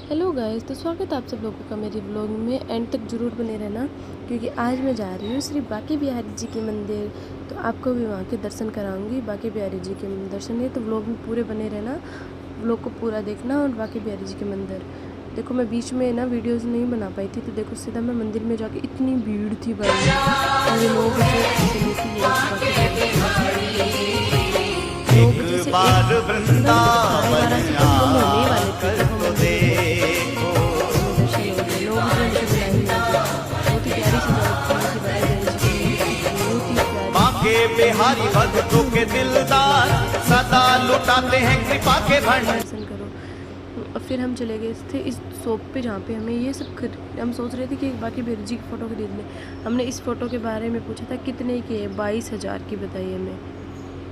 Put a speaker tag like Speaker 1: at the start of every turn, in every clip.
Speaker 1: Hello guys, तो स्वागत है आप सब लोगों का मेरे व्लॉग में। एंड तक ज़रूर बने रहना क्योंकि आज मैं जा रही हूँ श्री बांके बिहारी जी के मंदिर। तो आपको भी वहाँ के दर्शन कराऊंगी। बांके बिहारी जी के दर्शन है तो व्लॉग में पूरे बने रहना, व्लॉग को पूरा देखना। और बांके बिहारी जी के मंदिर देखो, मैं बीच में ना वीडियोस नहीं बना पाई थी, तो देखो सीधा मैं मंदिर में जाके इतनी भीड़ थी भाई, सारे लोग
Speaker 2: बिहारी भक्तों के दिलदार सदा लुटाते हैं कृपा के भंडार।
Speaker 1: दर्शन करो। और फिर हम चले गए थे इस शॉप पे जहाँ पे हमें ये सब हम सोच रहे थे कि बांके बिहारी जी की फ़ोटो खरीद लें। हमने इस फ़ोटो के बारे में पूछा था कितने की है, 22,000 की बताई हमें।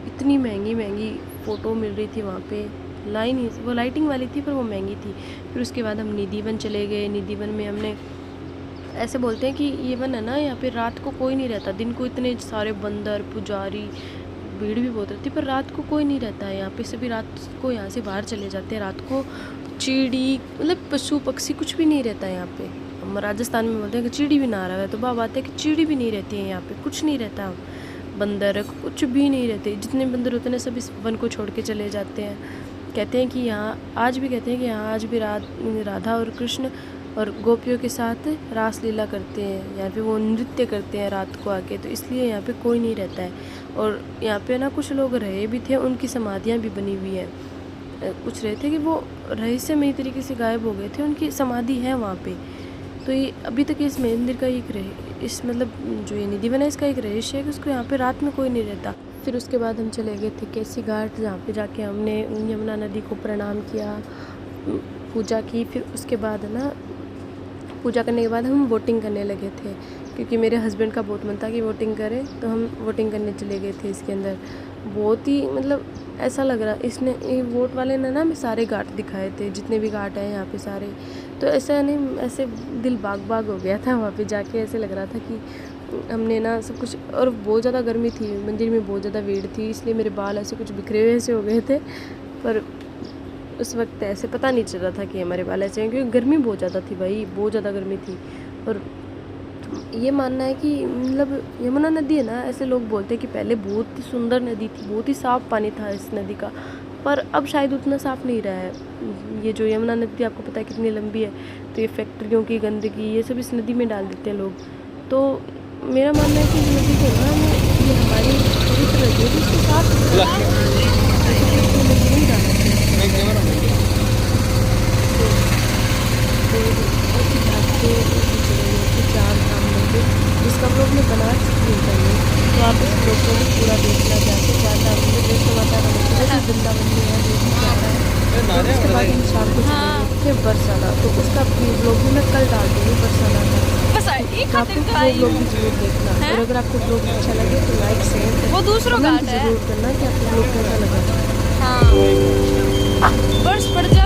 Speaker 1: इतनी महंगी फ़ोटो मिल रही थी वहाँ पे, वो लाइटिंग वाली थी पर वो महंगी थी। फिर उसके बाद हम निधि वन चले गए। निधि वन में हमने, ऐसे बोलते हैं कि ये वन है ना, यहाँ पे रात को कोई नहीं रहता। दिन को इतने सारे बंदर पुजारी, भीड़ भी बहुत रहती है, पर रात को कोई नहीं रहता है यहाँ पे। सभी रात को यहाँ से बाहर चले जाते हैं। रात को चिड़ी मतलब पशु पक्षी कुछ भी नहीं रहता है यहाँ पे। हम राजस्थान में बोलते हैं कि चिड़ी भी ना रहा है, तो बात है कि चिड़ी भी नहीं रहती है यहाँ पे, कुछ नहीं रहता। बंदर कुछ भी नहीं रहते, जितने बंदर होते हैं सब इस वन को छोड़ के चले जाते हैं। कहते हैं कि यहाँ आज भी, कहते हैं कि यहाँ आज भी राधा और कृष्ण और गोपियों के साथ रास लीला करते हैं, यहाँ पे वो नृत्य करते हैं रात को आके। तो इसलिए यहाँ पे कोई नहीं रहता है। और यहाँ पे ना कुछ लोग रहे भी थे, उनकी समाधियाँ भी बनी हुई हैं। कुछ रहे थे कि वो रहस्यमयी तरीके से गायब हो गए थे, उनकी समाधि है वहाँ पे। तो ये अभी तक इस मंदिर का इस मतलब जो ये निधि वन है, इसका एक रहस्य है कि उसको यहाँ पे रात में कोई नहीं रहता। फिर उसके बाद हम चले गए थे केसी घाट, जहाँ पे जाके हमने यमुना नदी को प्रणाम किया, पूजा की। फिर उसके बाद ना पूजा करने के बाद हम वोटिंग करने लगे थे, क्योंकि मेरे हस्बैंड का बहुत मन था कि वोटिंग करें, तो हम वोटिंग करने चले गए थे। इसके अंदर बहुत ही मतलब ऐसा लग रहा, इसने वोट वाले ने ना हमें सारे घाट दिखाए थे, जितने भी घाट हैं यहाँ पे सारे। तो ऐसा नहीं, ऐसे दिल बाग बाग हो गया था वहाँ पे जाके। ऐसे लग रहा था कि हमने ना सब कुछ, और बहुत ज़्यादा गर्मी थी, मंदिर में बहुत ज़्यादा भीड़ थी, इसलिए मेरे बाल ऐसे कुछ बिखरे हुए ऐसे हो गए थे। पर उस वक्त ऐसे पता नहीं चल रहा था कि हमारे बाल ऐसे हैं, क्योंकि गर्मी बहुत ज़्यादा थी भाई, बहुत ज़्यादा गर्मी थी। और ये मानना है कि मतलब यमुना नदी है ना, ऐसे लोग बोलते हैं कि पहले बहुत ही सुंदर नदी थी, बहुत ही साफ़ पानी था इस नदी का, पर अब शायद उतना साफ़ नहीं रहा है। ये जो यमुना नदी आपको पता है कितनी लंबी है, तो ये फैक्ट्रियों की गंदगी ये सब इस नदी में डाल देते हैं लोग। तो मेरा मानना है कि इस नदी को ना ये हमारी पवित्र नदी है, इसको साफ जिसका हम लोग ने बना चुकी है, तो आप इस लोग को भी पूरा देखना जाके जाता है। जैसे माता रानी वृंदावन में है, जो भी जा रहा है। उसके बाद हम शाम को फिर बरसाना, तो उसका ब्लॉग भी मैं कल डाल दूँगी बरसाना का, तो आपको वो ब्लॉग भी जरूर देखना। और अगर आपको ब्लॉग अच्छा लगे तो लाइक शेयर
Speaker 3: वो दूसरों का
Speaker 1: जरूर करना कि आपको ब्लॉग कैसा लगा।
Speaker 3: हाँ, बर्ड्स पड़ जा।